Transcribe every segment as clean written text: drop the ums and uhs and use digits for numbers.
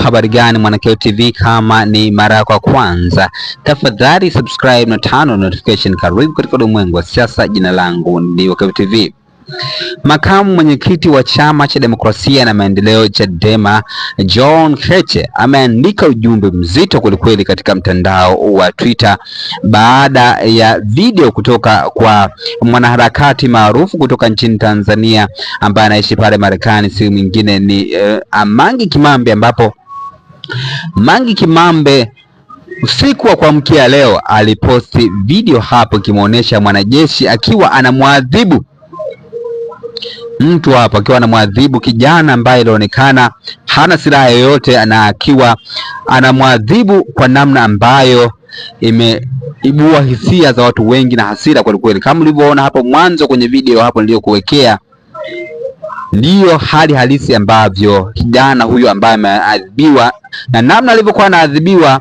habari gani Mwanakeo TV? Kama ni mara yako ya kwanza, tafadhali subscribe na turn on notification. Karibu katika ulimwengu wa siasa. Jina langu ni Mwanakeo TV. Makamu mwenyekiti wa Chama cha Demokrasia na Maendeleo Chadema, John Heche, ameandika ujumbe mzito kwelikweli katika mtandao wa Twitter baada ya video kutoka kwa mwanaharakati maarufu kutoka nchini Tanzania ambaye anaishi pale Marekani, si mwingine ni Mange Kimambe, ambapo Mange Kimambe usiku wa kuamkia leo aliposti video hapo ikimuonesha mwanajeshi akiwa anamwadhibu mtu hapo, akiwa anamwadhibu kijana ambaye ilionekana hana silaha yoyote, na akiwa anamwadhibu kwa namna ambayo imeibua hisia za watu wengi na hasira kweli kweli. Kama ulivyoona hapo mwanzo kwenye video hapo niliyokuwekea, ndiyo hali halisi ambavyo kijana huyu ambaye ameadhibiwa, na namna alivyokuwa anaadhibiwa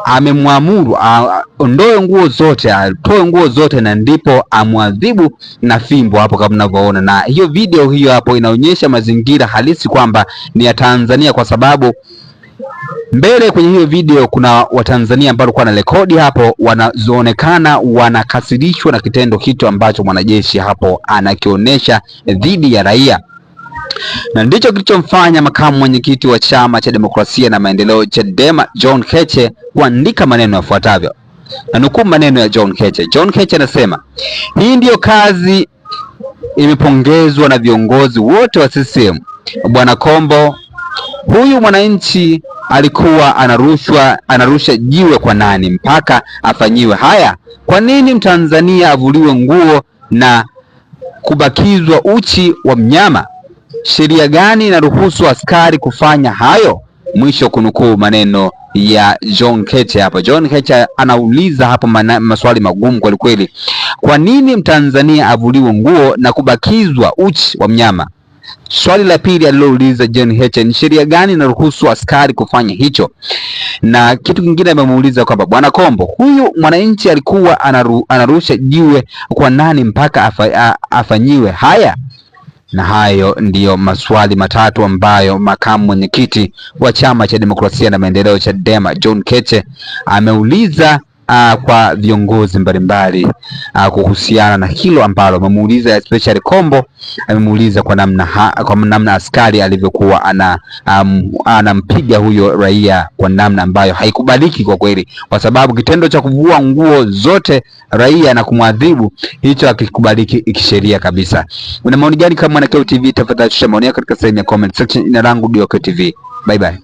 amemwamuru aondoe nguo zote, atoe nguo zote, na ndipo amwadhibu na fimbo hapo kama mnavyoona. Na hiyo video hiyo hapo inaonyesha mazingira halisi kwamba ni ya Tanzania, kwa sababu mbele kwenye hiyo video kuna Watanzania ambao walikuwa na rekodi hapo, wanazoonekana wanakasirishwa na kitendo hicho ambacho mwanajeshi hapo anakionyesha dhidi ya raia, na ndicho kilichomfanya makamu mwenyekiti wa Chama cha Demokrasia na Maendeleo Chadema, John Heche, kuandika maneno yafuatavyo. Na nukuu maneno ya John Heche. John Heche anasema, hii ndiyo kazi imepongezwa na viongozi wote wa CCM. Bwana Kombo, huyu mwananchi alikuwa anarusha jiwe kwa nani mpaka afanyiwe haya? Kwa nini Mtanzania avuliwe nguo na kubakizwa uchi wa mnyama? Sheria gani inaruhusu askari kufanya hayo? Mwisho kunukuu maneno ya John Heche hapo. John Heche anauliza hapo maswali magumu kweli kweli. Kwa nini Mtanzania avuliwe nguo na kubakizwa uchi wa mnyama? Swali la pili alilouliza John Heche, ni sheria gani inaruhusu askari kufanya hicho? Na kitu kingine amemuuliza kwamba Bwana Kombo, huyu mwananchi alikuwa anarusha jiwe kwa nani mpaka afanyiwe haya? Na hayo ndiyo maswali matatu ambayo makamu mwenyekiti wa Chama cha Demokrasia na Maendeleo Chadema, John Heche, ameuliza kwa viongozi mbalimbali kuhusiana na hilo ambalo amemuuliza, especially Kombo amemuuliza kwa namna askari alivyokuwa anampiga huyo raia kwa namna ambayo haikubaliki kwa kweli, kwa sababu kitendo cha kuvua nguo zote raia na kumwadhibu, hicho hakikubaliki kisheria kabisa. Una maoni gani kama Mwanakeo TV? Tafadhali shusha maoni yako katika sehemu ya comment section. Ina rangu Mwanakeo TV. Bye bye.